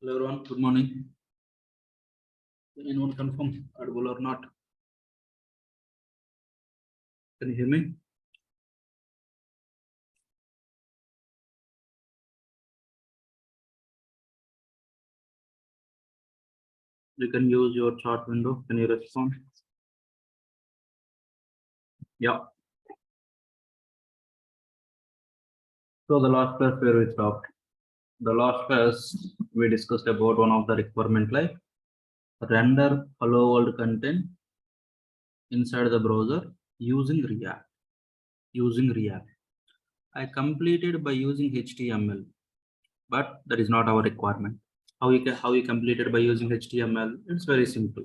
Hello everyone, good morning. Can anyone confirm audible or not? Can you hear me? You can use your chat window. Can you respond? Yeah. So the last class where we stopped. The last class we discussed about one of the requirement like render hello world content inside the browser using React. I completed by using HTML, but that is not our requirement. How you completed by using HTML? It's very simple.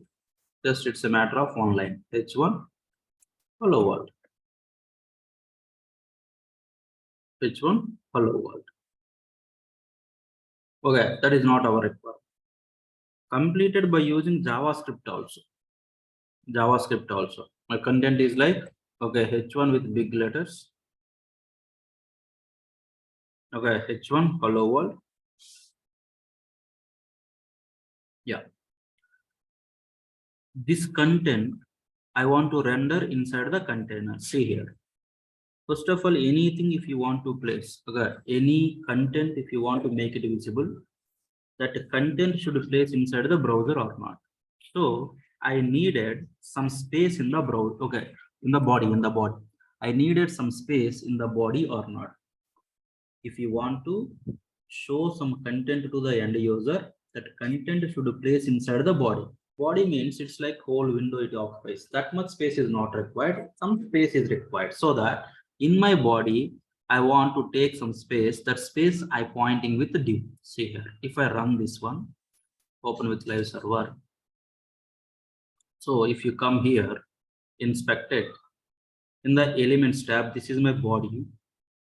Just it's a matter of one line. H1 hello world. H1 hello world. Okay, that is not our requirement. Completed by using JavaScript also. My content is like, okay, H1 with big letters. Okay, H1 hello world. Yeah. This content I want to render inside the container. See here. First of all, anything if you want to place, okay, any content if you want to make it visible, that content should place inside the browser or not. So I needed some space in the browser, okay, in the body. I needed some space in the body or not. If you want to show some content to the end user, that content should place inside the body. Body means it's like whole window it occupies. That much space is not required. Some space is required so that in my body, I want to take some space. That space I pointing with the div. See here. If I run this one, open with live server. So if you come here, inspect it. In the elements tab, this is my body,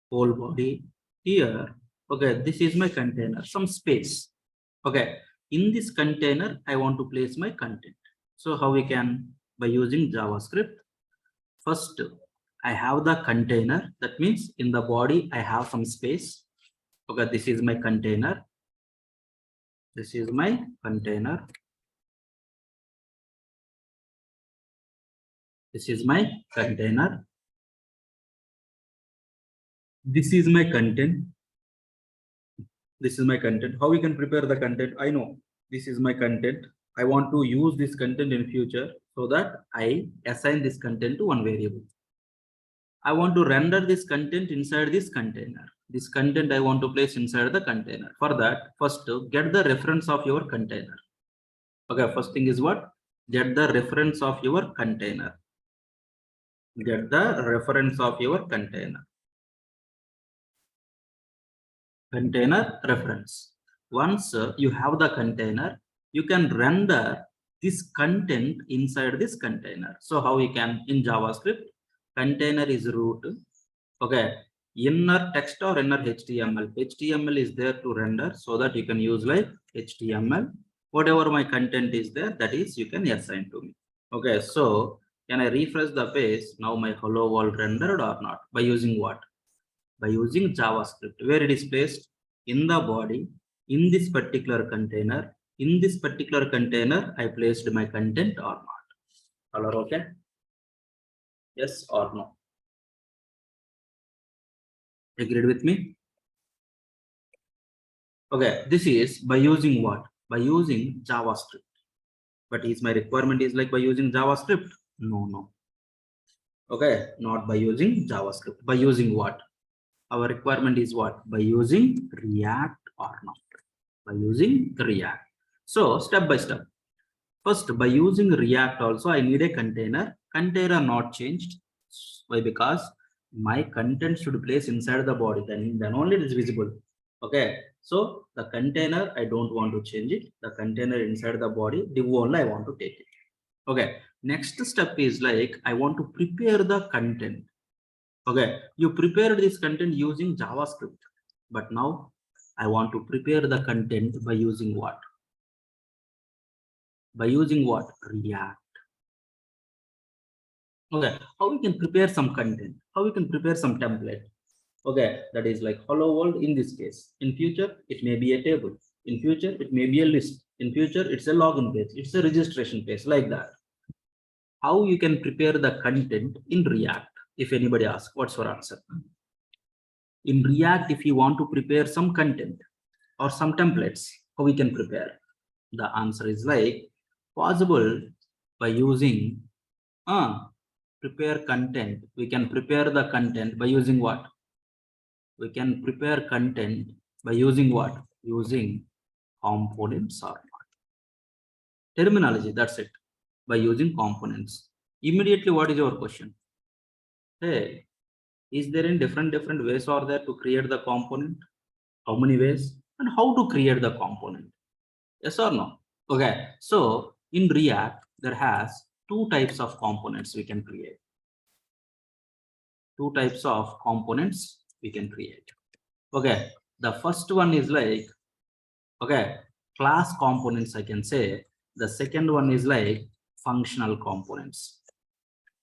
whole body. Here, okay, this is my container, some space. Okay, in this container, I want to place my content. So how we can? By using JavaScript. First, I have the container. That means in the body, I have some space. Okay, this is my container. This is my container. This is my container. This is my content. This is my content. How we can prepare the content? I know this is my content. I want to use this content in future so that I assign this content to one variable. I want to render this content inside this container. This content I want to place inside the container. For that, first get the reference of your container. Okay, first thing is what? Get the reference of your container. Get the reference of your container. Container reference. Once you have the container, you can render this content inside this container. So how we can in JavaScript? Container is root. Okay, inner text or inner HTML. HTML is there to render so that you can use like HTML. Whatever my content is there, that is you can assign to me. Okay, so can I refresh the page? Now my hello world rendered or not? By using what? By using JavaScript. Where it is placed? In the body, in this particular container. In this particular container, I placed my content or not. Color okay? Yes or no? Agreed with me? Okay, this is by using what? By using JavaScript. But is my requirement is like by using JavaScript? No. Okay, not by using JavaScript. By using what? Our requirement is what? By using React or not? By using React. So step by step. First, by using React also, I need a container. Container not changed. Why? Because my content should place inside the body. Then only it is visible. Okay. So the container, I don't want to change it. The container inside the body, div only I want to take it. Okay. Next step is like, I want to prepare the content. Okay. You prepared this content using JavaScript. But now I want to prepare the content by using what? By using what? React. Okay, how we can prepare some content? How we can prepare some template? Okay, that is like hello world in this case. In future, it may be a table. In future, it may be a list. In future, it's a login page. It's a registration page, like that. How you can prepare the content in React? If anybody asks, what's your answer? In React, if you want to prepare some content or some templates, how we can prepare? The answer is like possible by using prepare content. We can prepare the content by using what? We can prepare content by using what? Using components or not. Terminology, that's it. By using components. Immediately, what is your question? Hey, is there in different ways are there to create the component? How many ways? And how to create the component? Yes or no? Okay, so in React, there has two types of components we can create. Two types of components we can create. Okay, the first one is like, okay, class components, I can say. The second one is like functional components.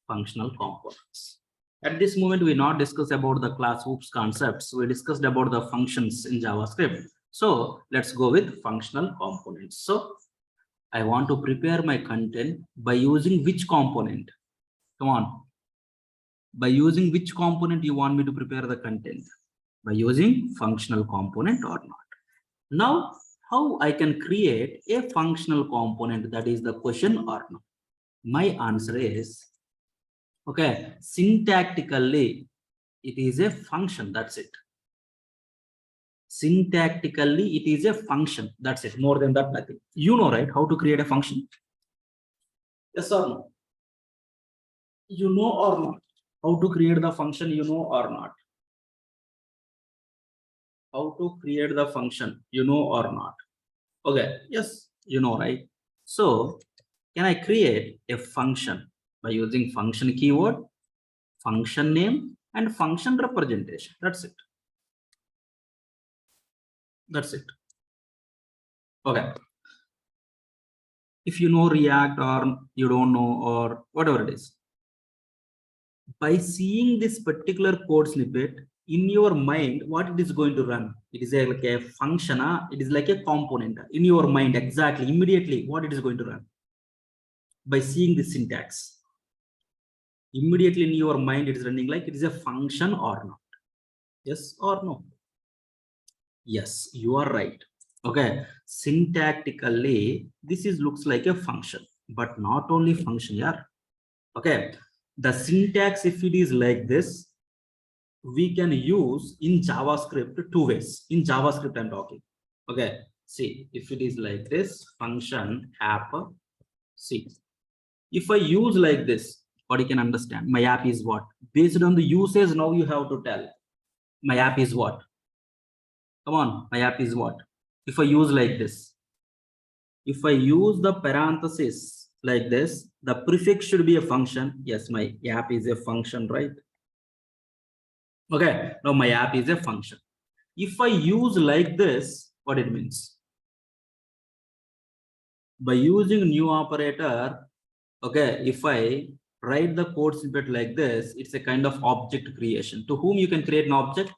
Functional components. At this moment, we not discuss about the class hooks concepts. We discussed about the functions in JavaScript. So let's go with functional components. So I want to prepare my content by using which component? Come on. By using which component you want me to prepare the content? By using functional component or not? Now, how I can create a functional component? That is the question or not? My answer is, okay, syntactically, it is a function. That's it. Syntactically, it is a function. That's it. More than that, nothing. You know, right? How to create a function? Yes or no? You know or not? How to create the function? You know or not? How to create the function? You know or not? Okay. Yes, you know, right? So, can I create a function by using function keyword, function name, and function representation? That's it. That's it. Okay. If you know React or you don't know or whatever it is, by seeing this particular code snippet in your mind, what it is going to run? It is like a function, it is like a component in your mind. Exactly, immediately, what it is going to run? By seeing the syntax, immediately in your mind, it is running like it is a function or not? Yes or no? Yes, you are right. Okay, syntactically, this is looks like a function, but not only function, yeah. Okay, the syntax, if it is like this, we can use in JavaScript two ways. In JavaScript, I'm talking. Okay, see, if it is like this, function app, see, if I use like this, what you can understand, my app is what? Based on the usage, now you have to tell my app is what? Come on, my app is what? If I use like this, if I use the parenthesis like this, the prefix should be a function. Yes, my app is a function, right? Okay, now my app is a function. If I use like this, what it means? By using new operator, okay, if I write the code snippet like this, it's a kind of object creation. To whom you can create an object?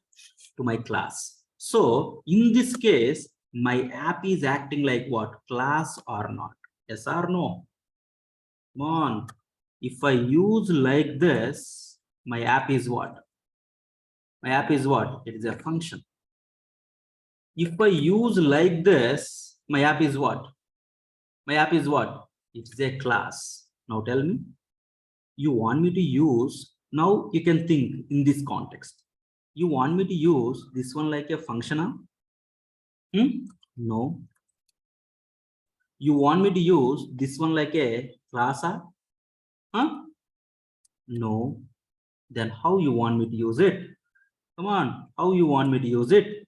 To my class. So in this case, my app is acting like what? Class or not? Yes or no? Come on. If I use like this, my app is what? My app is what? It is a function. If I use like this, my app is what? My app is what? It's a class. Now tell me, you want me to use, now you can think in this context. You want me to use this one like a function? No. You want me to use this one like a class? Huh? No. Then how you want me to use it? Come on, how you want me to use it?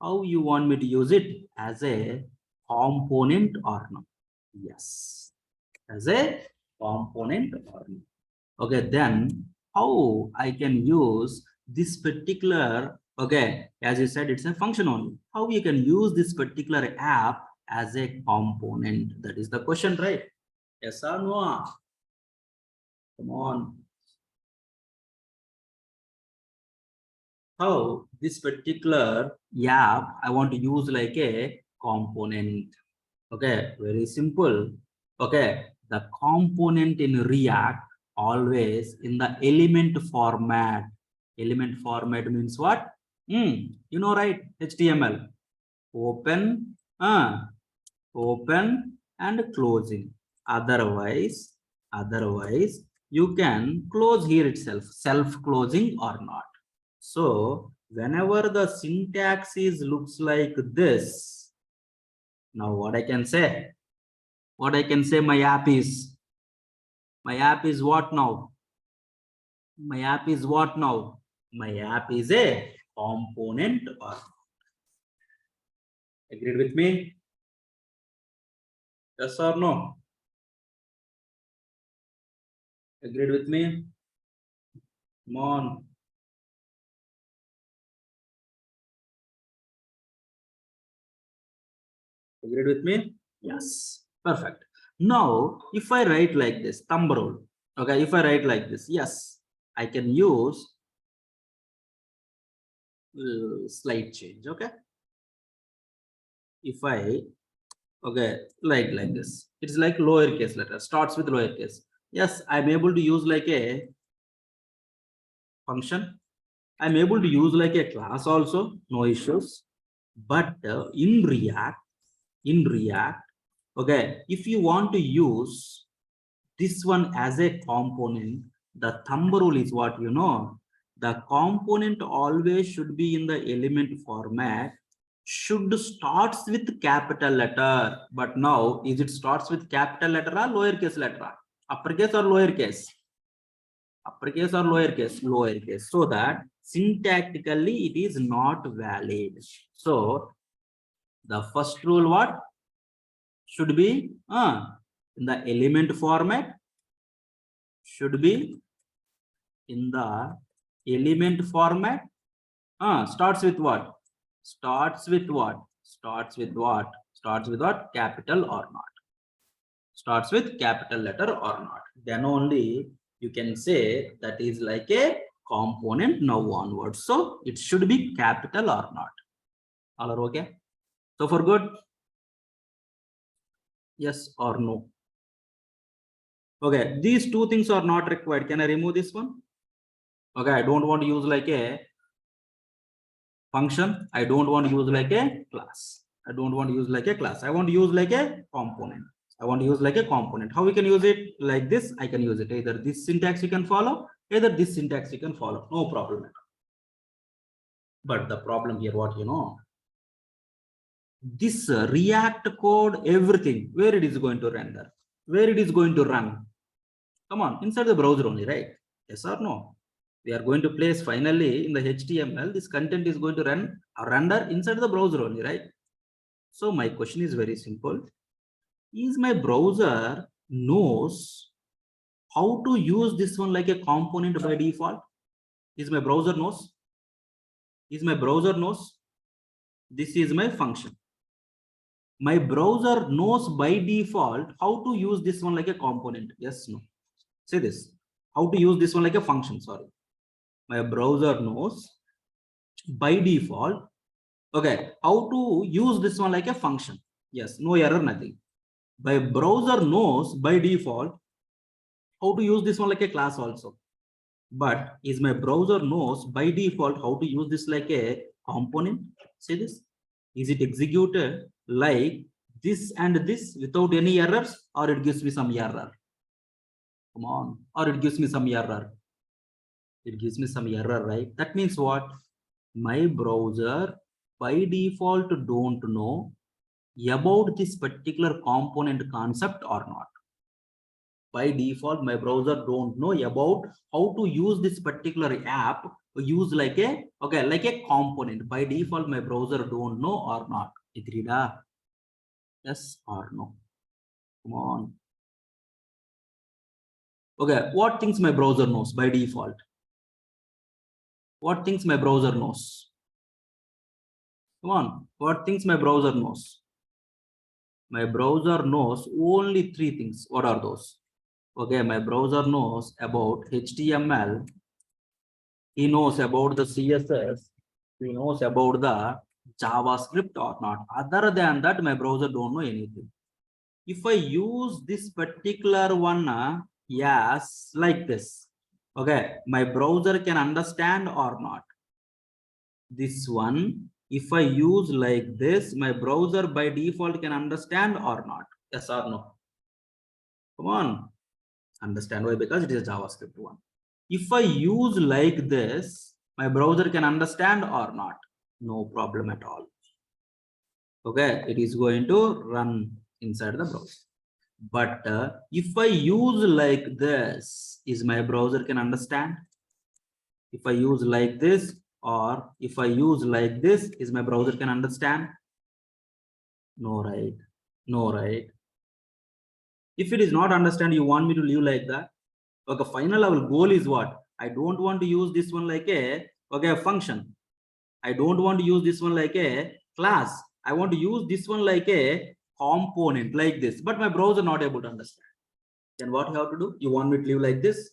How you want me to use it? As a component or not? Yes, as a component or not. Okay, then how I can use this particular, okay, as you said, it's a function only. How you can use this particular app as a component? That is the question, right? Yes or no? Come on. How this particular app I want to use like a component. Okay, very simple. Okay, the component in React always in the element format. Element format means what? You know, right? HTML. Open, open and closing. Otherwise, you can close here itself, self-closing or not. So whenever the syntax is looks like this, now what I can say? What I can say, my app is what now? My app is what now? My app is a component or agreed with me? Yes or no? Agreed with me? Come on. Agreed with me? Yes. Perfect. Now, if I write like this, thumb rule. Okay, if I write like this, yes, I can use slide change. Okay. If I like this, it's like lowercase letter, starts with lowercase. Yes, I'm able to use like a function. I'm able to use like a class also, no issues. But in React, okay, if you want to use this one as a component, the thumb rule is what you know. The component always should be in the element format, should starts with capital letter. But now, is it starts with capital letter or lowercase letter? Uppercase or lowercase? Uppercase or lowercase? Lowercase. So that syntactically it is not valid. So the first rule what? Should be in the element format, should be in the element format. Starts with what? Starts with what? Starts with what? Starts with what? Capital or not? Starts with capital letter or not? Then only you can say that is like a component now onwards. So it should be capital or not. All are okay? So for good? Yes or no? Okay, these two things are not required. Can I remove this one? Okay, I don't want to use like a function. I don't want to use like a class. I don't want to use like a class. I want to use like a component. I want to use like a component. How we can use it? Like this, I can use it. Either this syntax you can follow, either this syntax you can follow. No problem at all. But the problem here, what you know? This React code, everything, where it is going to render, where it is going to run. Come on, inside the browser only, right? Yes or no? We are going to place finally in the HTML, this content is going to run or render inside the browser only, right? So my question is very simple. Is my browser knows how to use this one like a component by default? Is my browser knows? Is my browser knows? This is my function. My browser knows by default how to use this one like a component. Yes, no. Say this. How to use this one like a function, sorry. My browser knows by default, okay, how to use this one like a function. Yes, no error, nothing. My browser knows by default how to use this one like a class also. But is my browser knows by default how to use this like a component? Say this. Is it executed like this and this without any errors, or it gives me some error? Come on, or it gives me some error. It gives me some error, right? That means what? My browser by default don't know about this particular component concept or not. By default, my browser don't know about how to use this particular app, use like a component. By default, my browser don't know or not. Agreed? Yes or no? Come on. Okay, what things my browser knows by default? What things my browser knows? Come on, what things my browser knows? My browser knows only three things. What are those? Okay, my browser knows about HTML. He knows about the CSS. He knows about the JavaScript or not. Other than that, my browser don't know anything. If I use this particular one, yes, like this, okay, my browser can understand or not. This one, if I use like this, my browser by default can understand or not. Yes or no? Come on, understand why? Because it is a JavaScript one. If I use like this, my browser can understand or not. No problem at all. Okay, it is going to run inside the browser. But if I use like this, is my browser can understand? If I use like this, or if I use like this, is my browser can understand? No, right? No, right? If it is not understand, you want me to leave like that? Okay, final level goal is what? I don't want to use this one like a function. I don't want to use this one like a class. I want to use this one like a component like this, but my browser not able to understand. Then what you have to do? You want me to leave like this?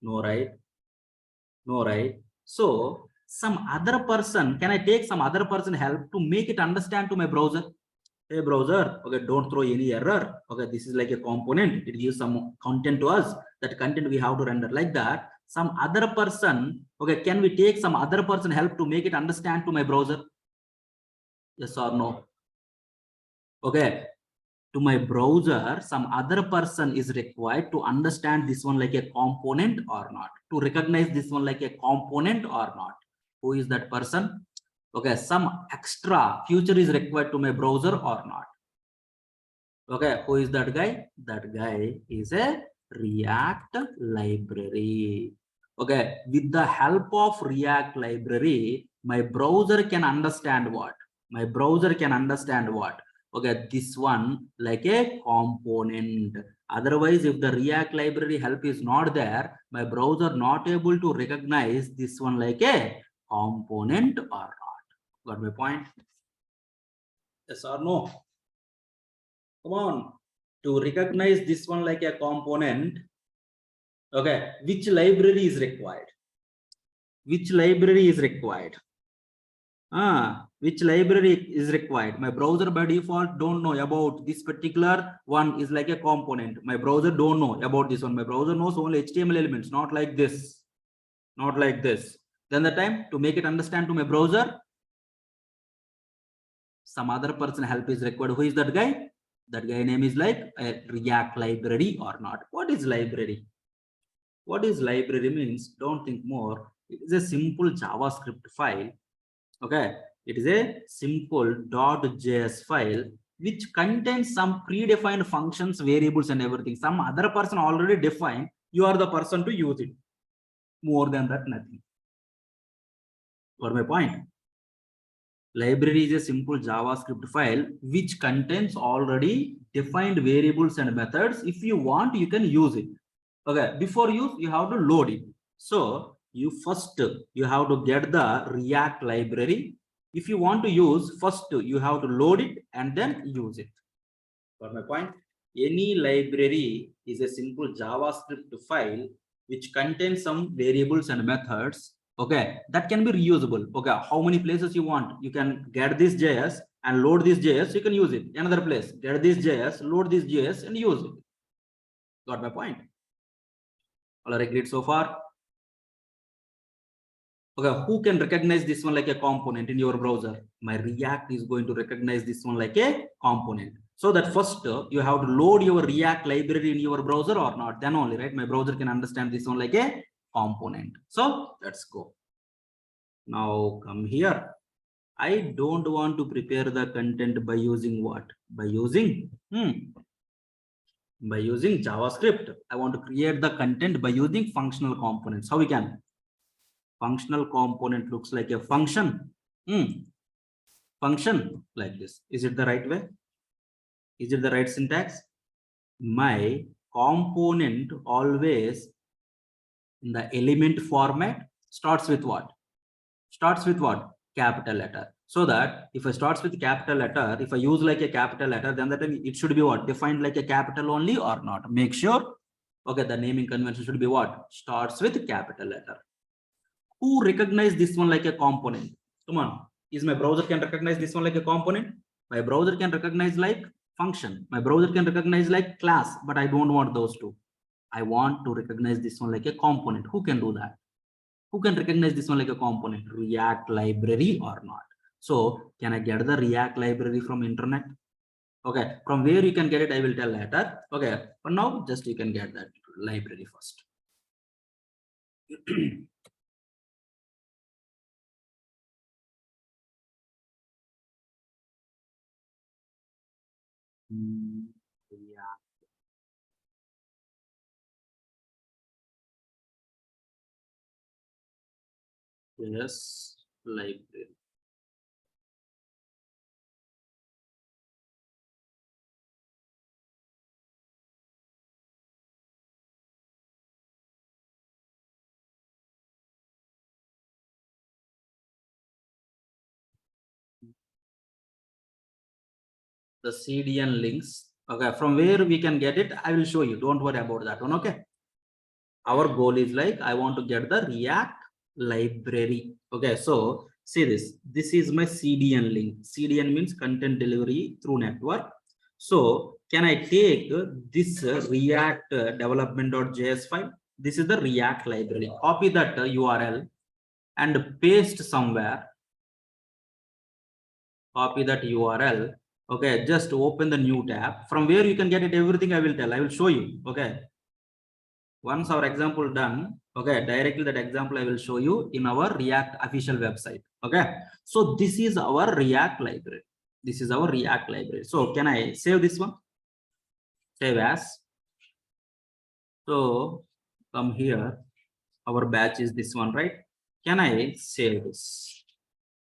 No, right? No, right? So some other person, can I take some other person help to make it understand to my browser? Hey browser, okay, don't throw any error. Okay, this is like a component. It gives some content to us. That content we have to render like that. Some other person, okay, can we take some other person help to make it understand to my browser? Yes or no? Okay, to my browser, some other person is required to understand this one like a component or not, to recognize this one like a component or not. Who is that person? Okay, some extra feature is required to my browser or not. Okay, who is that guy? That guy is a React library. Okay, with the help of React library, my browser can understand what? My browser can understand what? Okay, this one like a component. Otherwise, if the React library help is not there, my browser not able to recognize this one like a component or not. Got my point? Yes or no? Come on. To recognize this one like a component, okay, which library is required? Which library is required? Which library is required? My browser by default don't know about this particular one is like a component. My browser don't know about this one. My browser knows only HTML elements, not like this. Not like this. Then the time to make it understand to my browser, some other person help is required. Who is that guy? That guy name is like a React library or not. What is library? What is library means? Don't think more. It is a simple JavaScript file. Okay, it is a simple .js file which contains some predefined functions, variables, and everything. Some other person already defined. You are the person to use it. More than that, nothing. Got my point? Library is a simple JavaScript file which contains already defined variables and methods. If you want, you can use it. Okay, before use, you have to load it. So you first, you have to get the React library. If you want to use, first you have to load it and then use it. Got my point? Any library is a simple JavaScript file which contains some variables and methods. Okay, that can be reusable. Okay, how many places you want? You can get this JS and load this JS. You can use it. Another place, get this JS, load this JS and use it. Got my point? All are agreed so far? Okay, who can recognize this one like a component in your browser? My React is going to recognize this one like a component. So that first you have to load your React library in your browser or not. Then only, right? My browser can understand this one like a component. So let's go. Now come here. I don't want to prepare the content by using what? By using JavaScript. I want to create the content by using functional components. How we can? Functional component looks like a function. Function like this. Is it the right way? Is it the right syntax? My component always in the element format starts with what? Starts with what? Capital letter. So that if I starts with capital letter, if I use like a capital letter, then that it should be what? Defined like a capital only or not? Make sure. Okay, the naming convention should be what? Starts with capital letter. Who recognize this one like a component? Come on. Is my browser can recognize this one like a component? My browser can recognize like function. My browser can recognize like class, but I don't want those two. I want to recognize this one like a component. Who can do that? Who can recognize this one like a component? React library or not? So can I get the React library from internet? Okay, from where you can get it, I will tell later. Okay, but now just you can get that library first. Yeah. Yes, library. The CDN links. Okay, from where we can get it, I will show you. Don't worry about that one. Okay. Our goal is like I want to get the React library. Okay, so see this. This is my CDN link. CDN means content delivery through network. So can I take this React development.js file? This is the React library. Copy that URL and paste somewhere. Copy that URL. Okay, just open the new tab. From where you can get it, everything I will tell. I will show you. Okay. Once our example done, okay, directly that example I will show you in our React official website. Okay. So this is our React library. This is our React library. So can I save this one? Save as. So come here. Our batch is this one, right? Can I save this?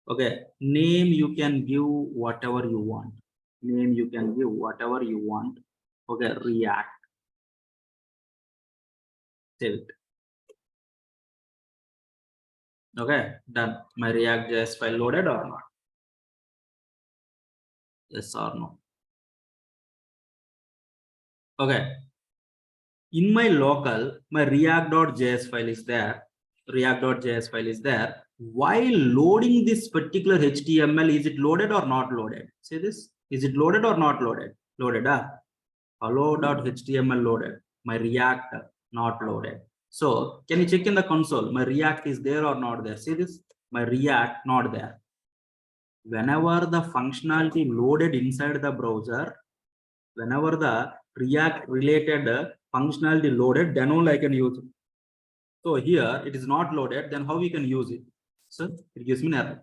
Okay. Name you can give whatever you want. Name you can give whatever you want. Okay. React. Save it. Okay. Done. My React.js file loaded or not? Yes or no? Okay. In my local, my react.js file is there. React.js file is there. While loading this particular HTML, is it loaded or not loaded? See this? Is it loaded or not loaded? Loaded. Hello.html loaded. My React not loaded. So can you check in the console? My React is there or not there? See this? My React not there. Whenever the functionality loaded inside the browser, whenever the React related functionality loaded, then only I can use it. So here it is not loaded, then how we can use it? So it gives me an error.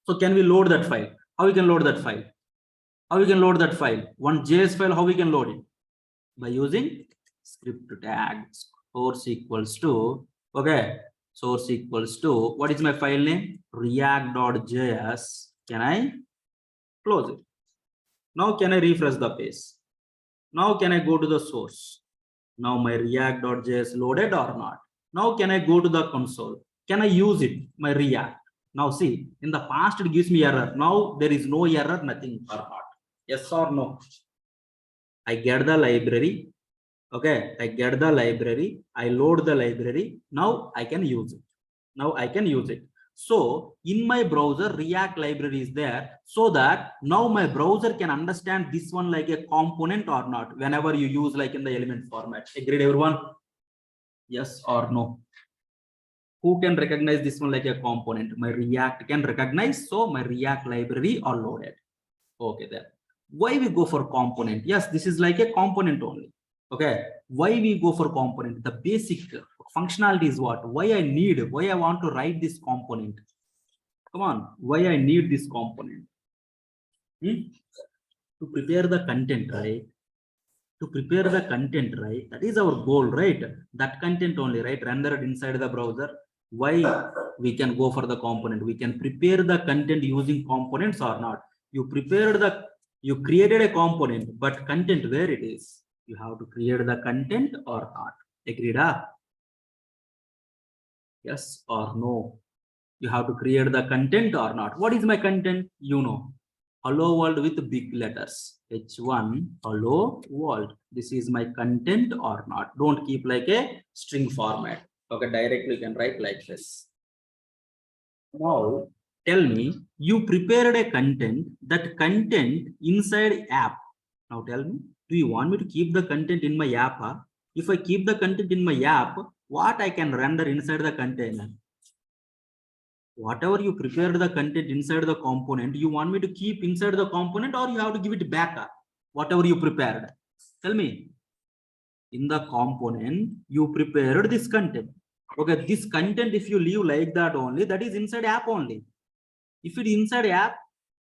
So can we load that file? How we can load that file? How we can load that file? One JS file, how we can load it? By using script tag source equals to, okay, source equals to, what is my file name? React.js. Can I close it? Now can I refresh the page? Now can I go to the source? Now my React.js loaded or not? Now can I go to the console? Can I use it? My React. Now see, in the past it gives me error. Now there is no error, nothing or not. Yes or no? I get the library. Okay, I get the library. I load the library. Now I can use it. Now I can use it. So in my browser, React library is there, so that now my browser can understand this one like a component or not whenever you use like in the element format. Agreed, everyone? Yes or no? Who can recognize this one like a component? My React can recognize, so my React library are loaded. Okay, then why we go for component? Yes, this is like a component only. Okay, why we go for component? The basic functionality is what? Why I want to write this component? Come on, why I need this component? To prepare the content, right? To prepare the content, right? That is our goal, right? That content only, right? Rendered inside the browser. Why we can go for the component? We can prepare the content using components or not. You created a component, but content where it is? You have to create the content or not. Agreed? Yes or no? You have to create the content or not. What is my content? You know, hello world with big letters. H1 hello world. This is my content or not. Don't keep like a string format. Okay, directly you can write like this. Now tell me, you prepared a content, that content inside app. Now tell me, do you want me to keep the content in my app? If I keep the content in my app, what I can render inside the container? Whatever you prepared the content inside the component, you want me to keep inside the component, or you have to give it back? Whatever you prepared. Tell me. In the component, you prepared this content. Okay, this content, if you leave like that only, that is inside app only. If it is inside app,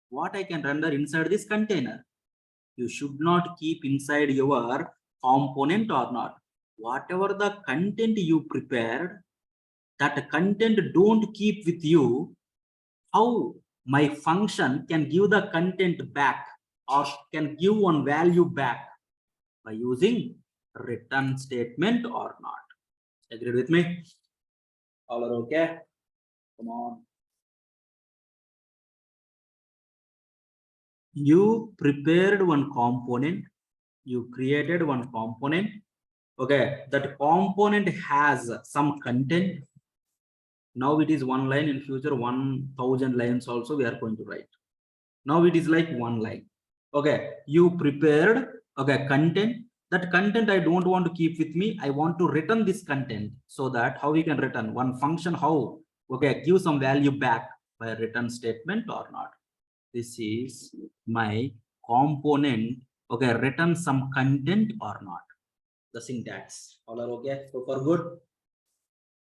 what I can render inside this container? You should not keep inside your component or not. Whatever the content you prepared, that content don't keep with you. How my function can give the content back or can give one value back? By using return statement or not. Agreed with me? All are okay? Come on. You prepared one component, you created one component. Okay, that component has some content. Now it is one line, in future 1000 lines also we are going to write. Now it is like one line. Okay, you prepared content. That content I don't want to keep with me. I want to return this content, so that how we can return one function, how give some value back by a return statement or not. This is my component. Okay, return some content or not. The syntax. All are okay? So far good?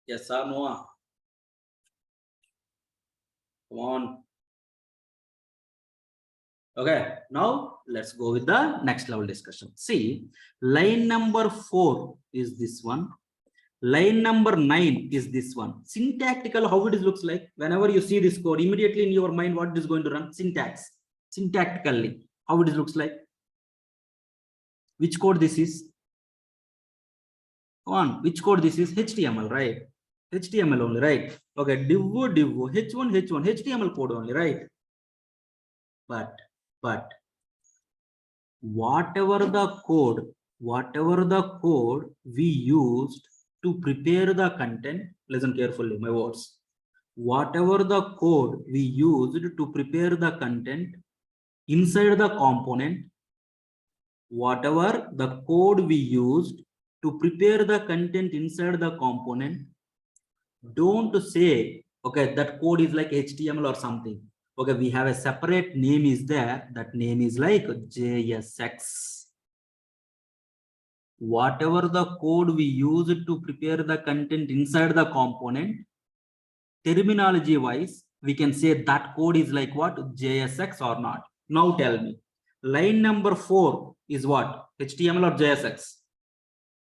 Yes or no? Come on. Okay, now let's go with the next level discussion. See, line number 4 is this one. Line number 9 is this one. Syntactical, how it is looks like. Whenever you see this code, immediately in your mind, what is going to run? Syntax. Syntactically, how it is looks like. Which code this is? Come on, which code this is? HTML, right? HTML only, right? Okay, div, h1, HTML code only, right? But whatever the code we used to prepare the content, listen carefully my words. Whatever the code we used to prepare the content inside the component, whatever the code we used to prepare the content inside the component, don't say, okay, that code is like HTML or something. Okay, we have a separate name is there. That name is like JSX. Whatever the code we use to prepare the content inside the component, terminology wise, we can say that code is like what? JSX or not. Now tell me, line number 4 is what? HTML or JSX?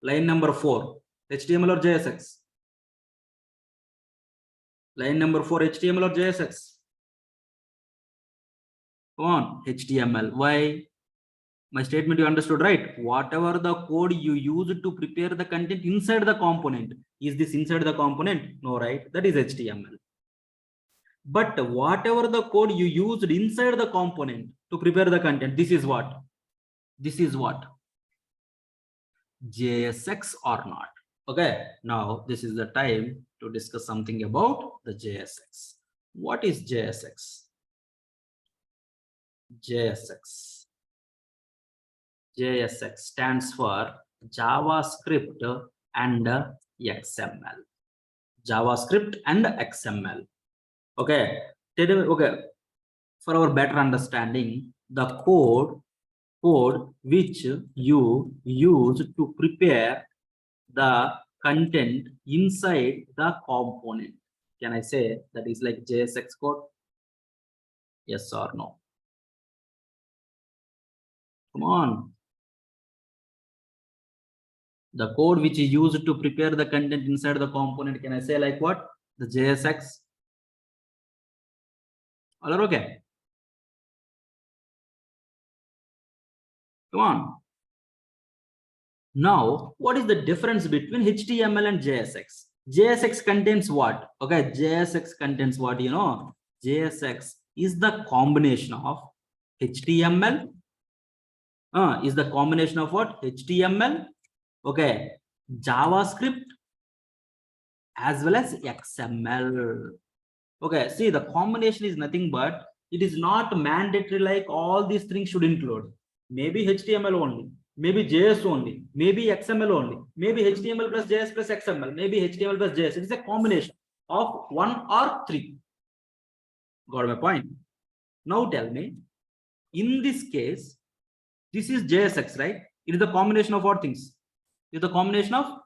Line number 4, HTML or JSX? Line number 4, HTML or JSX? Come on, HTML. Why? My statement you understood, right? Whatever the code you use to prepare the content inside the component, is this inside the component? No, right? That is HTML. But whatever the code you used inside the component to prepare the content, this is what? This is what? JSX or not? Okay, now this is the time to discuss something about the JSX. What is JSX? JSX stands for JavaScript and XML. JavaScript and XML. Okay. For our better understanding, the code which you use to prepare the content inside the component. Can I say that is like JSX code? Yes or no? Come on. The code which is used to prepare the content inside the component, can I say like what? The JSX. All are okay? Come on. Now, what is the difference between HTML and JSX? JSX contains what? Okay, JSX contains what? You know, JSX is the combination of HTML. Is the combination of what? HTML. Okay, JavaScript as well as XML. Okay, see, the combination is nothing but it is not mandatory like all these things should include. Maybe HTML only, maybe JS only, maybe XML only, maybe HTML plus JS plus XML, maybe HTML plus JS. It is a combination of one or three. Got my point? Now tell me, in this case, this is JSX, right? It is the combination of what things? It is the combination of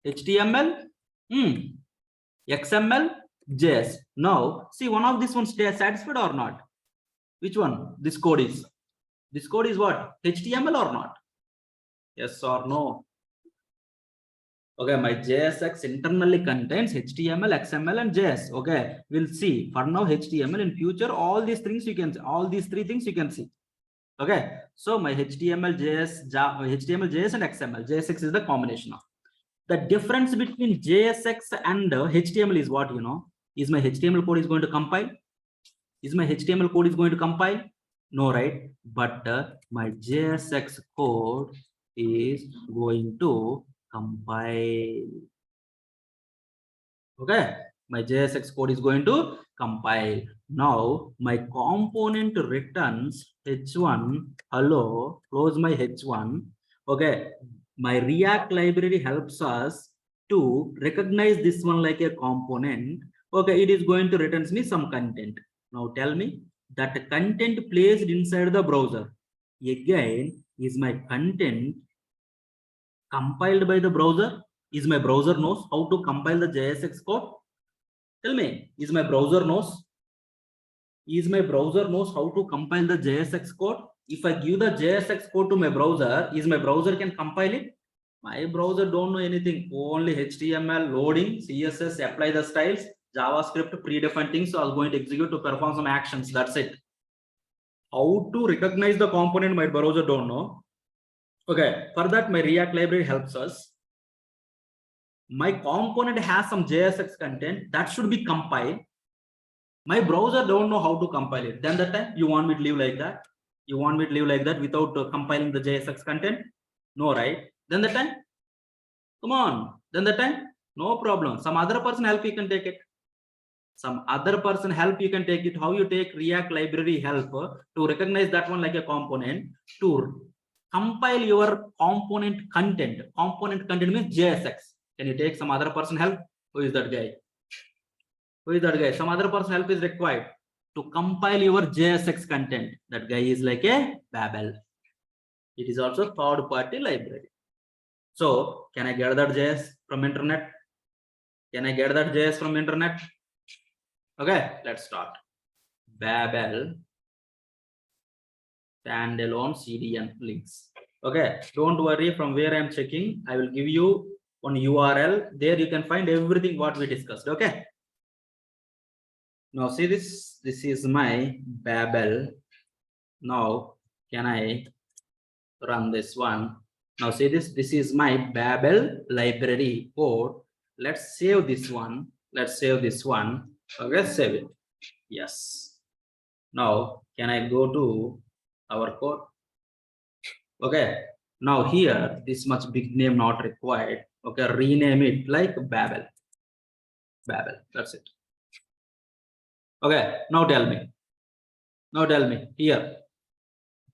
HTML, XML, JS. Now, see, one of these ones stays satisfied or not? Which one? This code is. This code is what? HTML or not? Yes or no? Okay, my JSX internally contains HTML, XML, and JS. Okay, we'll see. For now, HTML. In future, all these things you can see. All these three things you can see. Okay, so my HTML, JS, HTML, JS, and XML. JSX is the combination of. The difference between JSX and HTML is what, you know? Is my HTML code is going to compile? Is my HTML code is going to compile? No, right? But my JSX code is going to compile. Okay, my JSX code is going to compile. Now my component returns h1 hello, close my h1. Okay, my React library helps us to recognize this one like a component. Okay, it is going to returns me some content. Now tell me that content placed inside the browser. Again, is my content compiled by the browser? Is my browser knows how to compile the JSX code? Tell me, is my browser knows? Is my browser knows how to compile the JSX code? If I give the JSX code to my browser, is my browser can compile it? My browser don't know anything. Only HTML, loading, CSS, apply the styles, JavaScript, predefined things. So I was going to execute to perform some actions. That's it. How to recognize the component, my browser don't know. Okay, for that, my React library helps us. My component has some JSX content that should be compiled. My browser don't know how to compile it. Then that time you want me to leave like that? You want me to leave like that without compiling the JSX content? No, right? Then that time, come on. Then that time, no problem. Some other person help you can take it. Some other person help you can take it. How you take React library help to recognize that one like a component to compile your component content. Component content means JSX. Can you take some other person help? Who is that guy? Who is that guy? Some other person help is required to compile your JSX content. That guy is like a Babel. It is also third-party library. So can I get that JS from internet? Can I get that JS from internet? Okay, let's start. Babel standalone CDN links. Okay, don't worry from where I'm checking. I will give you one URL. There you can find everything what we discussed. Okay. Now see this. This is my Babel. Now can I run this one? Now see this. This is my Babel library code. Let's save this one. Let's save this one. Okay, save it. Yes. Now can I go to our code? Okay. Now here this much big name not required. Okay, rename it like Babel. Babel. That's it. Okay. Now tell me. Now tell me here.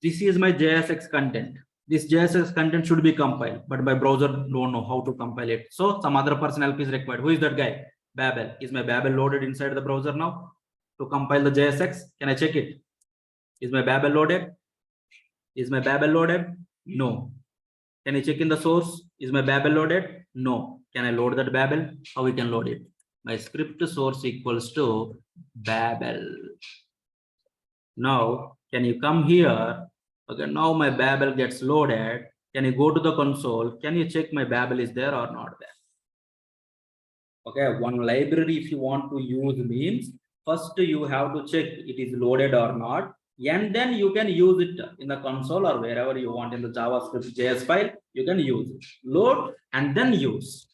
This is my JSX content. This JSX content should be compiled, but my browser don't know how to compile it. So some other person help is required. Who is that guy? Babel. Is my Babel loaded inside the browser now to compile the JSX? Can I check it? Is my Babel loaded? Is my Babel loaded? No. Can I check in the source? Is my Babel loaded? No. Can I load that Babel? How we can load it? My script source equals to Babel. Now, can you come here? Okay, now my Babel gets loaded. Can you go to the console? Can you check my Babel is there or not there? Okay, one library if you want to use means first you have to check it is loaded or not, and then you can use it in the console or wherever you want in the JavaScript JS file. You can use it. Load and then use.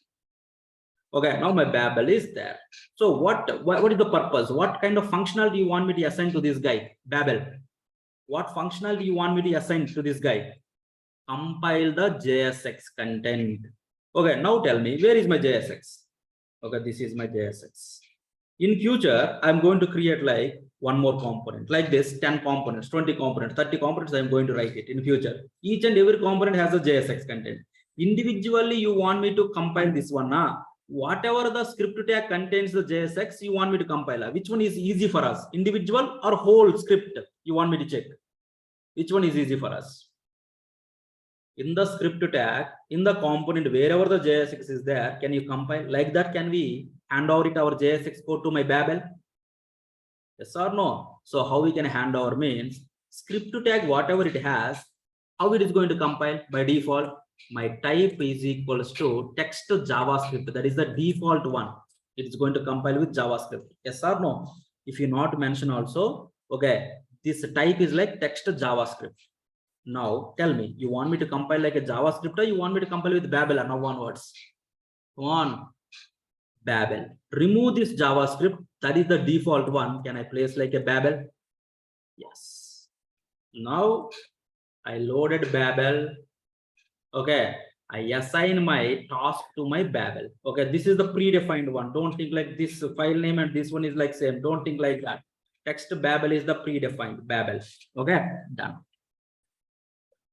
Okay, now my Babel is there. So what is the purpose? What kind of functionality you want me to assign to this guy, Babel? What functionality you want me to assign to this guy? Compile the JSX content. Okay, now tell me, where is my JSX? Okay, this is my JSX. In future, I'm going to create like one more component like this, 10 components, 20 components, 30 components. I'm going to write it in future. Each and every component has a JSX content. Individually, you want me to compile this one. Whatever the script tag contains the JSX, you want me to compile. Which one is easy for us? Individual or whole script? You want me to check. Which one is easy for us? In the script tag, in the component, wherever the JSX is there, can you compile? Like that, can we hand over it our JSX code to my Babel? Yes or no? So how we can hand over means script tag, whatever it has, how it is going to compile by default. My type is equals to text to JavaScript. That is the default one. It is going to compile with JavaScript. Yes or no? If you not mention also, okay, this type is like text to JavaScript. Now tell me, you want me to compile like a JavaScript or you want me to compile with Babel or now onwards? Come on, Babel. Remove this JavaScript. That is the default one. Can I place like a Babel? Yes. Now I loaded Babel. Okay. I assign my task to my Babel. Okay. This is the predefined one. Don't think like this file name and this one is like same. Don't think like that. Text Babel is the predefined Babel. Okay. Done.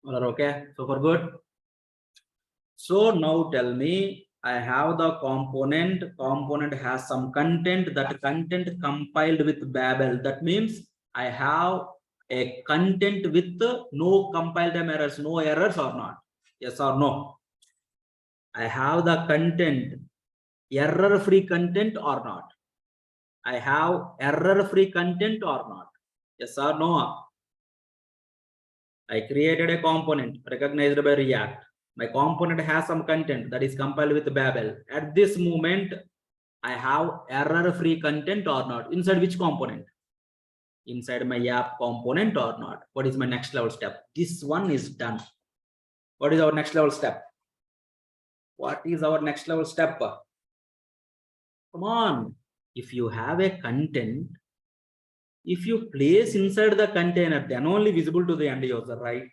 All are okay. So for good. So now tell me, I have the component has some content, that content compiled with Babel. That means I have a content with no compiled errors, no errors or not? Yes or no? I have the content, error-free content or not? I have error-free content or not? Yes or no? I created a component recognized by React. My component has some content that is compiled with Babel. At this moment, I have error-free content or not? Inside which component? Inside my app component or not? What is my next level step? This one is done. What is our next level step? What is our next level step? Come on. If you have a content, if you place inside the container, then only visible to the end user, right?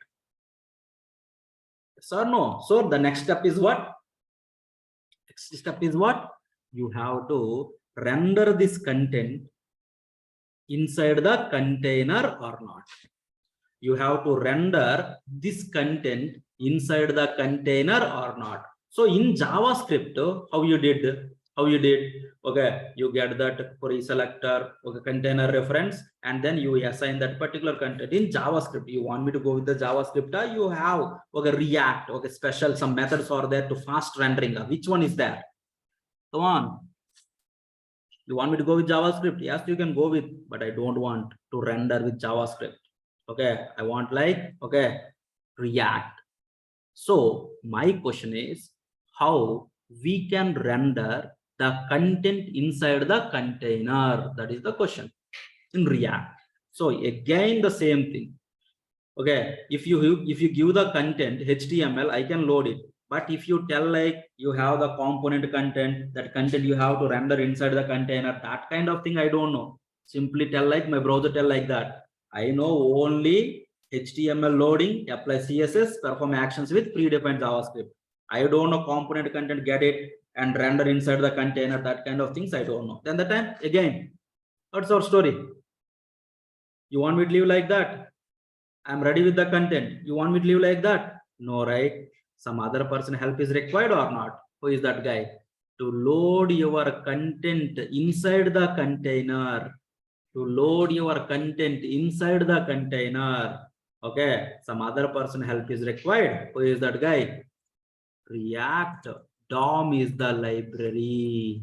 Yes or no? So the next step is what? Next step is what? You have to render this content inside the container or not. You have to render this content inside the container or not. So in JavaScript, how you did? Okay, you get that query selector, okay, container reference, and then you assign that particular content in JavaScript. You want me to go with the JavaScript, you have okay React, okay, special some methods are there to fast rendering. Which one is there? Come on. You want me to go with JavaScript? Yes, you can go with, but I don't want to render with JavaScript. Okay, I want like, okay, React. So my question is how we can render the content inside the container. That is the question in React. So again, the same thing. Okay, if you give the content HTML, I can load it. But if you tell like you have the component content, that content you have to render inside the container, that kind of thing I don't know. Simply tell like my browser tell like that. I know only HTML loading, apply CSS, perform actions with predefined JavaScript. I don't know component content, get it and render inside the container, that kind of things I don't know. Then the time again, what's our story? You want me to live like that? I'm ready with the content. You want me to live like that? No, right? Some other person help is required or not? Who is that guy? To load your content inside the container. To load your content inside the container. Okay, some other person help is required. Who is that guy? React DOM is the library.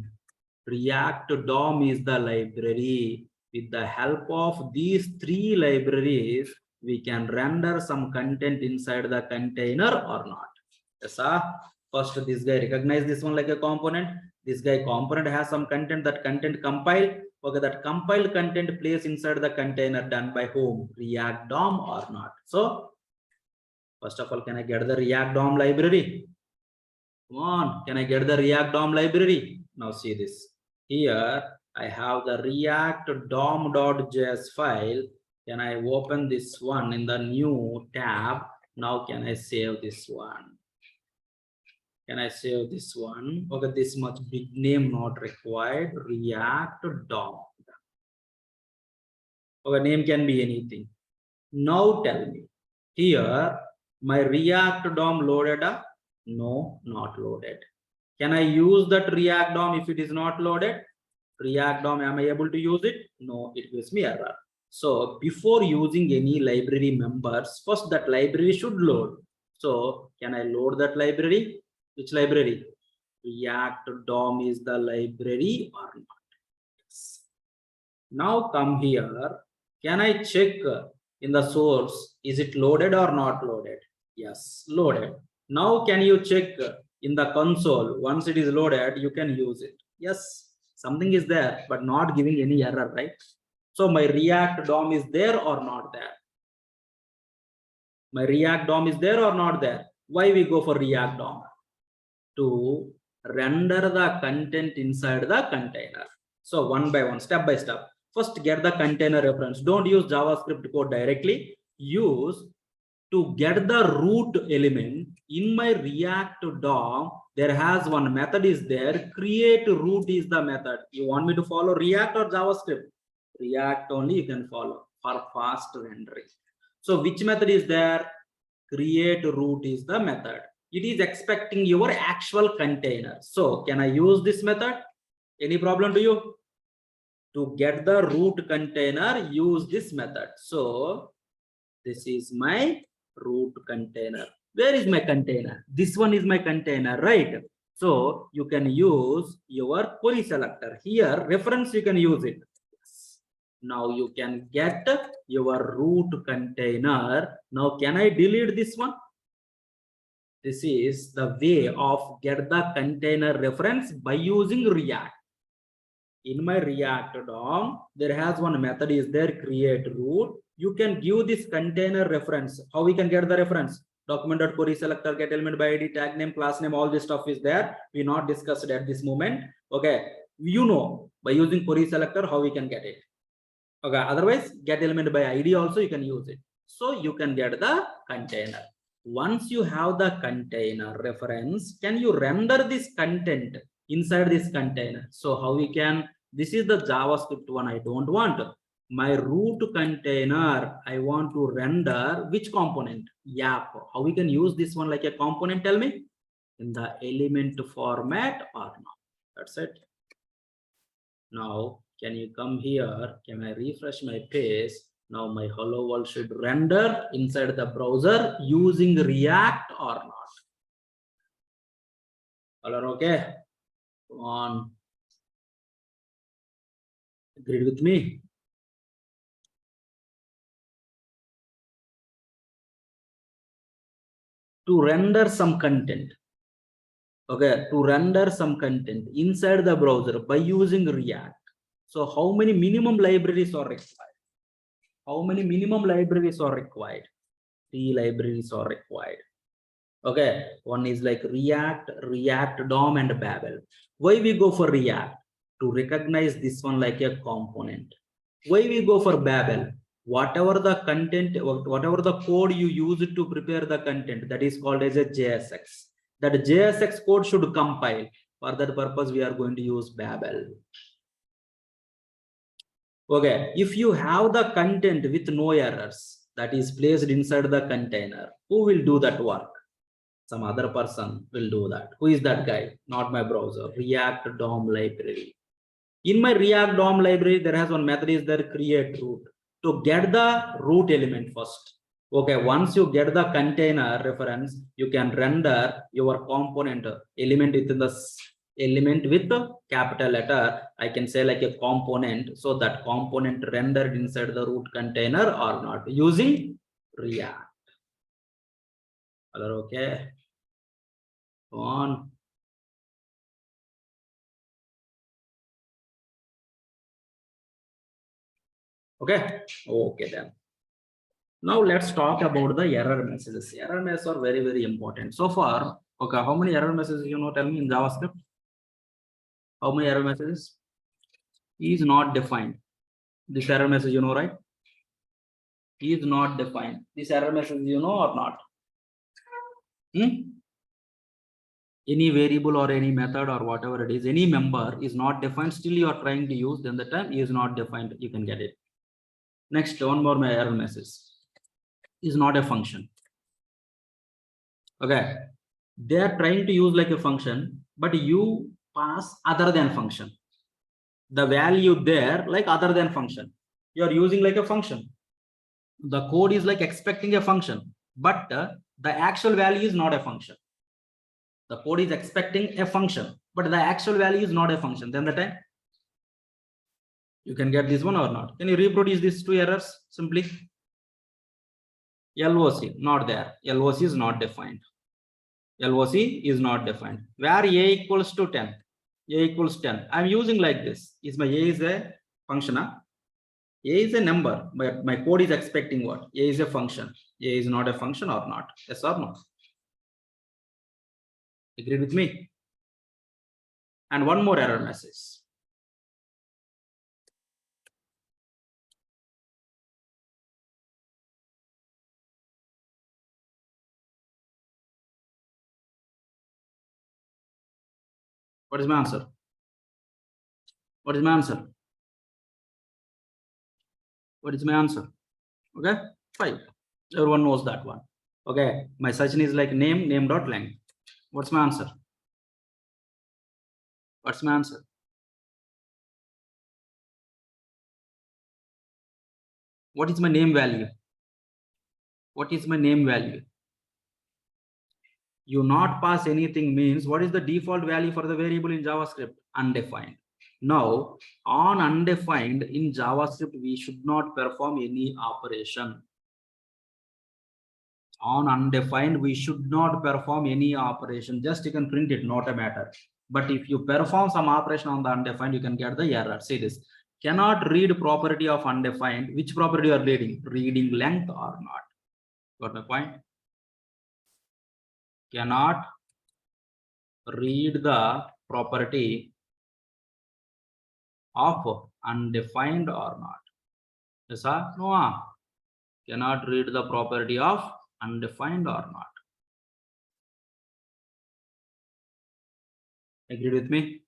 React DOM is the library. With the help of these three libraries, we can render some content inside the container or not. Yes, first this guy recognize this one like a component. This guy component has some content, that content compile. Okay, that compiled content placed inside the container done by whom? React DOM or not. So first of all, can I get the React DOM library? Come on, can I get the React DOM library? Now see this. Here I have the React DOM.js file. Can I open this one in the new tab? Now can I save this one? Can I save this one? Okay, this much big name not required. React DOM. Okay, name can be anything. Now tell me, here my React DOM loaded up? No, not loaded. Can I use that React DOM if it is not loaded? React DOM, am I able to use it? No, it gives me error. So before using any library members, first that library should load. So can I load that library? Which library? React DOM is the library or not? Yes. Now come here. Can I check in the source, is it loaded or not loaded? Yes, loaded. Now can you check in the console? Once it is loaded, you can use it. Yes, something is there, but not giving any error, right? So my React DOM is there or not there? My React DOM is there or not there? Why we go for React DOM? To render the content inside the container. So one by one, step by step. First, get the container reference. Don't use JavaScript code directly. Use to get the root element in my React DOM. There has one method is there. Create root is the method. You want me to follow React or JavaScript? React only you can follow for fast rendering. So which method is there? Create root is the method. It is expecting your actual container. So can I use this method? Any problem to you? To get the root container, use this method. So this is my root container. Where is my container? This one is my container, right? So you can use your query selector. Here, reference, you can use it. Now you can get your root container. Now can I delete this one? This is the way of get the container reference by using React. In my React DOM, there has one method is there, create root. You can give this container reference. How we can get the reference? Document.query selector, get element by ID, tag name, class name, all this stuff is there. We not discussed it at this moment. Okay, you know by using query selector how we can get it. Okay, otherwise get element by ID also you can use it. So you can get the container. Once you have the container reference, can you render this content inside this container? So how we can, this is the JavaScript one I don't want. My root container, I want to render which component? Yap. How we can use this one like a component? Tell me. In the element format or not? That's it. Now, can you come here? Can I refresh my page? Now my hello world should render inside the browser using React or not. All are okay? Come on. Agreed with me? To render some content. Okay, to render some content inside the browser by using React. So how many minimum libraries are required? How many minimum libraries are required? 3 libraries are required. Okay, one is like React, React DOM, and Babel. Why we go for React? To recognize this one like a component. Why we go for Babel? Whatever the content, whatever the code you use to prepare the content, that is called as a JSX. That JSX code should compile. For that purpose, we are going to use Babel. Okay, if you have the content with no errors that is placed inside the container, who will do that work? Some other person will do that. Who is that guy? Not my browser. React DOM library. In my React DOM library, there has one method is there, create root. To get the root element first. Okay, once you get the container reference, you can render your component element within the element with the capital letter. I can say like a component. So that component rendered inside the root container or not using React. Okay. Go on. Okay. Okay then. Now let's talk about the error messages. Error messages are very, very important. So far, okay, how many error messages you know? Tell me in JavaScript. How many error messages? Is not defined. This error message you know, right? Is not defined. This error message you know or not? any variable or any method or whatever it is, any member is not defined, still you are trying to use, then the term is not defined, you can get it. Next, one more error message is not a function. Okay, they are trying to use like a function, but you pass other than function. The value there like other than function. You are using like a function. The code is like expecting a function, but the actual value is not a function. The code is expecting a function, but the actual value is not a function. Then the time you can get this one or not. Can you reproduce these two errors simply? LOC not there. LOC is not defined. LOC is not defined. Where a equals to 10. A equals 10. I'm using like this. Is my a is a function? A is a number. My code is expecting what? A is a function. A is not a function or not? Yes or no? Agree with me? And one more error message. What is my answer? What is my answer? What is my answer? Okay, 5. Everyone knows that one. Okay, my session is like name dot length. What's my answer? What's my answer? What is my name value? What is my name value? You not pass anything means what is the default value for the variable in JavaScript? Undefined. Now, on undefined in JavaScript, we should not perform any operation. On undefined, we should not perform any operation. Just you can print it, not a matter. But if you perform some operation on the undefined, you can get the error. See this. Cannot read property of undefined. Which property you are reading? Reading length or not? Got my point? Cannot read the property of undefined or not? Yes or no? Cannot read the property of undefined or not? Agree with me?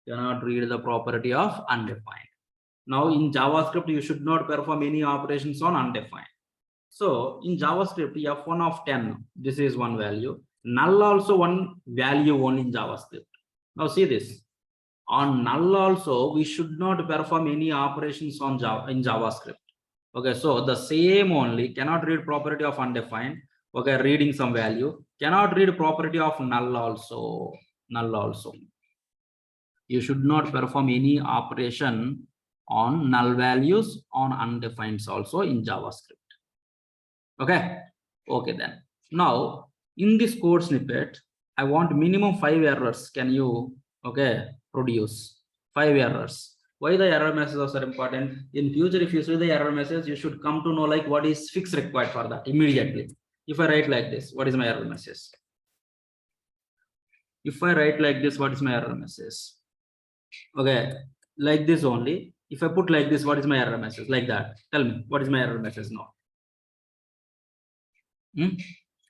Cannot read the property of undefined. Now in JavaScript, you should not perform any operations on undefined. So in JavaScript, f1 of 10, this is one value. Null also one value one in JavaScript. Now see this. On null also, we should not perform any operations on in JavaScript. Okay, so the same only, cannot read property of undefined. Okay, reading some value. Cannot read property of null also. Null also. You should not perform any operation on null values on undefined also in JavaScript. Okay, okay then. Now in this code snippet, I want minimum 5 errors. Can you produce 5 errors? Why the error messages are important? In future, if you see the error message, you should come to know like what is fix required for that immediately. If I write like this, what is my error message? If I write like this, what is my error message? Okay, like this only. If I put like this, what is my error message? Like that. Tell me, what is my error message now?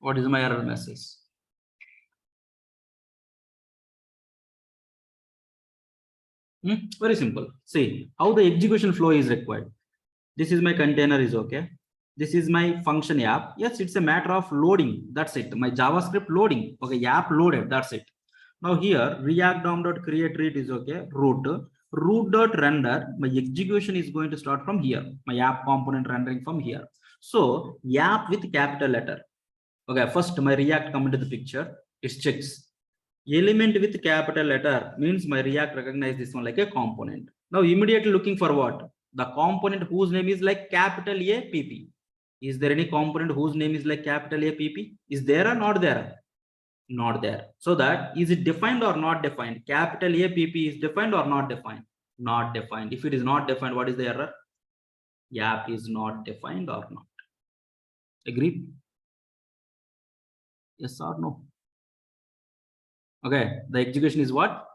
What is my error message? Very simple. See how the execution flow is required. This is my container is okay. This is my function app. Yes, it's a matter of loading. That's it. My JavaScript loading. Okay, app loaded. That's it. Now here React DOM.create read is okay. Root.render. My execution is going to start from here. My app component rendering from here. So app with capital letter. Okay, first my React come into the picture. It checks. Element with capital letter means my React recognize this one like a component. Now immediately looking for what? The component whose name is like capital A PP. Is there any component whose name is like capital A PP? Is there or not there? Not there. So that is it defined or not defined? Capital A PP is defined or not defined? Not defined. If it is not defined, what is the error? App is not defined or not. Agree? Yes or no? Okay, the execution is what?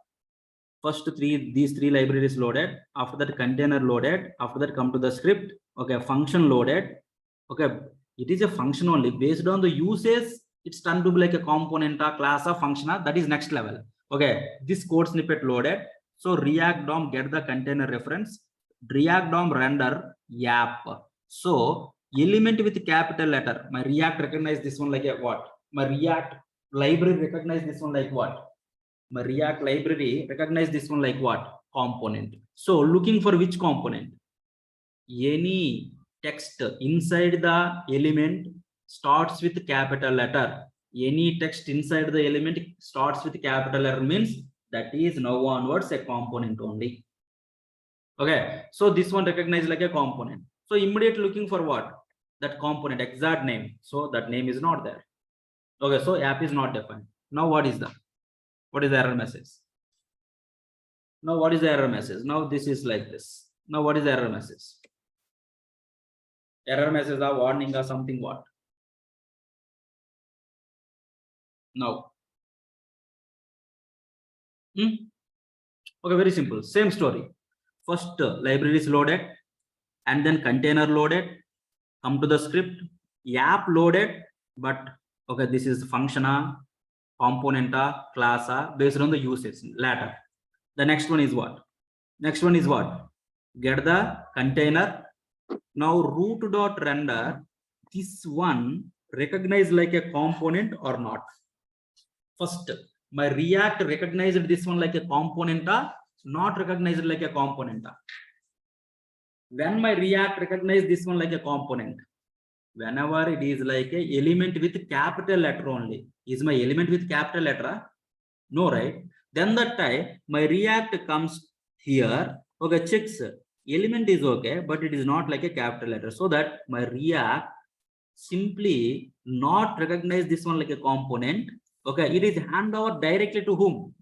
First these three libraries loaded. After that container loaded. After that come to the script. Okay, function loaded. Okay, it is a function only. Based on the usage, it's turned to be like a component or class of function. That is next level. Okay, this code snippet loaded. So React DOM get the container reference. React DOM render app. So element with capital letter. My React recognize this one like a what? My React library recognize this one like what? My React library recognize this one like what? Component. So looking for which component? Any text inside the element starts with capital letter. Any text inside the element starts with capital letter means that is now onwards a component only. Okay, so this one recognized like a component. So immediately looking for what? That component exact name. So that name is not there. Okay, so app is not defined. Now what is the error message? Now what is the error message? Now this is like this. Now what is the error message? Error message or warning or something what? Now. Okay, very simple. Same story. First library is loaded and then container loaded. Come to the script. App loaded, but okay, this is function, component, class based on the usage later. The next one is what? Next one is what? Get the container. Now root.render, this one recognized like a component or not? First, my React recognized this one like a component, not recognized like a component. When my React recognized this one like a component, whenever it is like a element with capital letter only. Is my element with capital letter? No, right? Then that time my React comes here. Okay, checks element is okay, but it is not like a capital letter. So that my React simply not recognize this one like a component. Okay, it is hand over directly to whom?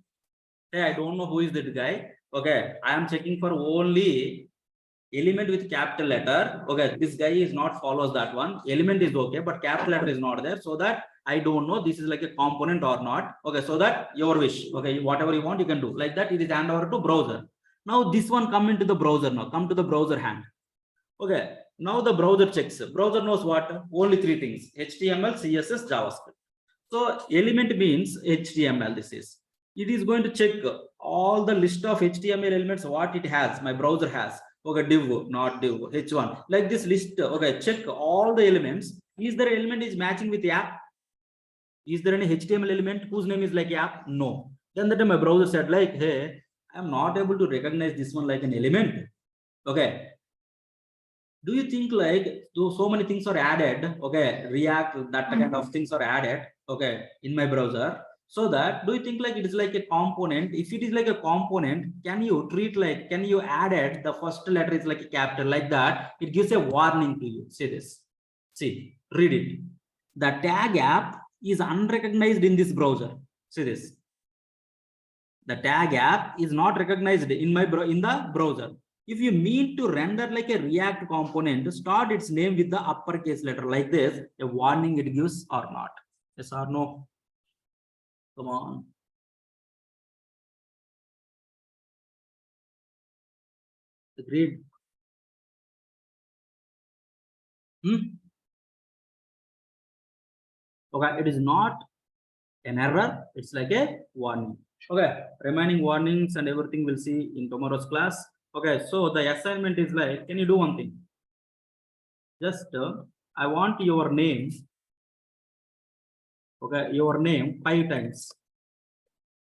Hey, I don't know who is that guy. Okay, I am checking for only element with capital letter. Okay, this guy is not follows that one. Element is okay, but capital letter is not there. So that I don't know this is like a component or not. Okay, so that your wish. Okay, whatever you want, you can do. Like that, it is hand over to browser. Now this one come into the browser now. Come to the browser hand. Okay, now the browser checks. Browser knows what? Only three things: HTML, CSS, JavaScript. So element means HTML. This is. It is going to check all the list of HTML elements what it has. My browser has. Okay, div, not div, h1. Like this list. Okay, check all the elements. Is there element is matching with the app? Is there any HTML element whose name is like app? No. Then the time my browser said like, hey, I'm not able to recognize this one like an element. Okay. Do you think like so many things are added? Okay, React, that kind of things are added. Okay, in my browser. So that do you think like it is like a component? If it is like a component, can you treat like, can you add it? The first letter is like a capital like that. It gives a warning to you. See this. See, read it. The tag app is unrecognized in this browser. See this. The tag app is not recognized in the browser. If you mean to render like a React component, start its name with the uppercase letter like this, a warning it gives or not. Yes or no? Come on. Agreed. Okay, it is not an error, it's like a warning. Okay, remaining warnings and everything we'll see in tomorrow's class. Okay, so the assignment is like, can you do one thing? Just I want your name. Okay, your name 5 times.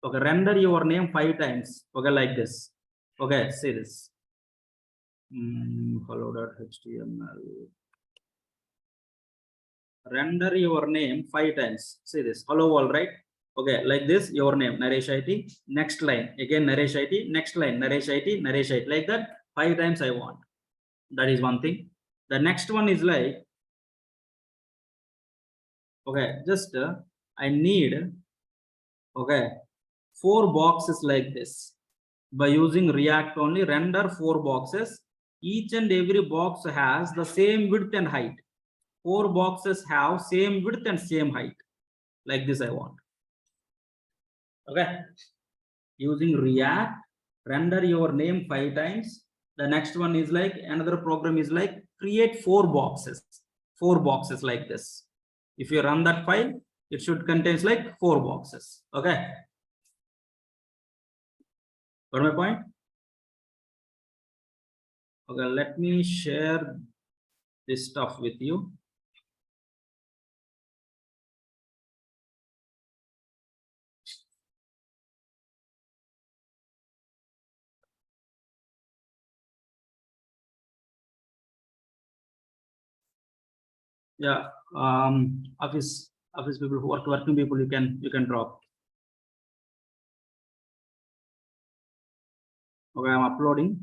Okay, render your name 5 times. Okay, like this. Okay, see this. Hello.html. Render your name 5 times. See this. Hello world, right? Okay, like this, your name, Naresh IT. Next line, again Naresh IT. Next line, Naresh IT, Naresh IT. Like that, 5 times I want. That is one thing. The next one is like, okay, just I need, okay, 4 boxes like this. By using React only, render 4 boxes. Each and every box has the same width and height. 4 boxes have same width and same height. Like this I want. Okay. Using React, render your name 5 times. The next one is like, another program is like, create 4 boxes. 4 boxes like this. If you run that file, it should contain like 4 boxes. Okay. Got my point? Okay, let me share this stuff with you. Yeah, office people who work, working people, you can drop. Okay, I'm uploading.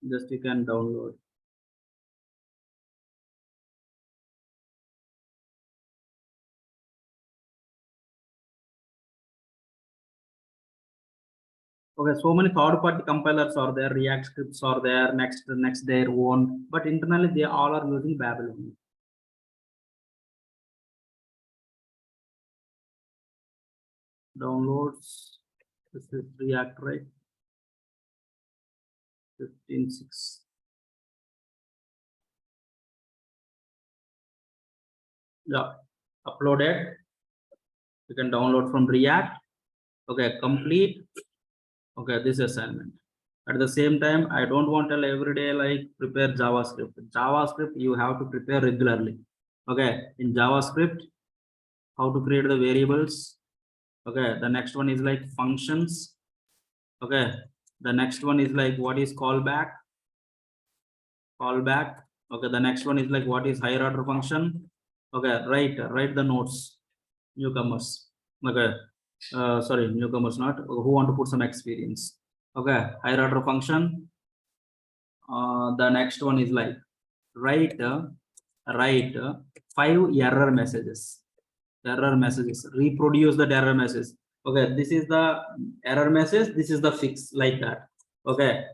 Just you can download. Okay, so many third-party compilers are there, React scripts are there, next their own, but internally they all are using Babel. Downloads. This is React, right? 15.6. Yeah, uploaded. You can download from React. Okay, complete. Okay, this assignment. At the same time, I don't want to every day like prepare JavaScript. JavaScript you have to prepare regularly. Okay, in JavaScript, how to create the variables. Okay, the next one is like functions. Okay, the next one is like what is callback. Okay, the next one is like what is higher order function. Okay, write the notes. Newcomers. Okay, sorry, newcomers not who want to put some experience. Okay, higher order function. The next one is like write 5 error messages. Reproduce the error message. Okay, this is the error message, this is the fix, like that. Okay,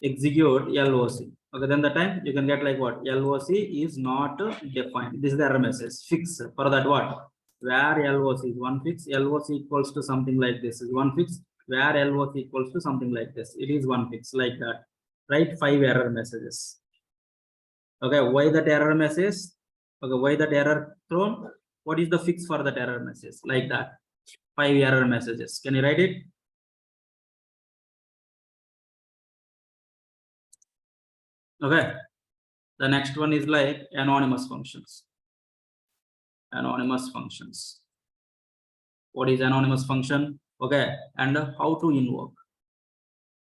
execute LOC. Okay, then the time you can get like what LOC is not defined. This is the error message. Fix for that what, where LOC is one fix, LOC equals to something like this is one fix, where LOC equals to something like this, it is one fix, like that. Write 5 error messages. Okay, why that error message? Okay, why that error thrown? What is the fix for that error message? Like that. 5 error messages. Can you write it? Okay. The next one is like anonymous functions. Anonymous functions. What is anonymous function? Okay, and how to invoke.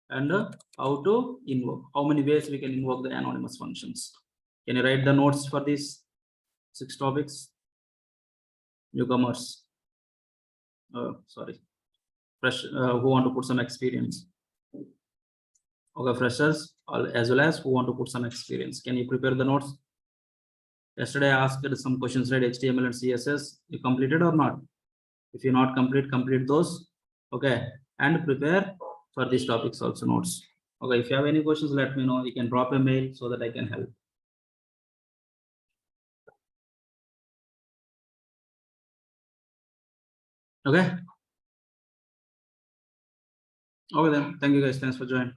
And how to invoke. How many ways we can invoke the anonymous functions? Can you write the notes for these 6 topics? Newcomers. Sorry. Fresh, who want to put some experience. Okay, freshers, as well as who want to put some experience. Can you prepare the notes? Yesterday I asked some questions, right? HTML and CSS. You completed or not? If you not complete those. Okay, and prepare for these topics also notes. Okay, if you have any questions, let me know. You can drop a mail so that I can help. Okay. Okay then. Thank you guys. Thanks for joining.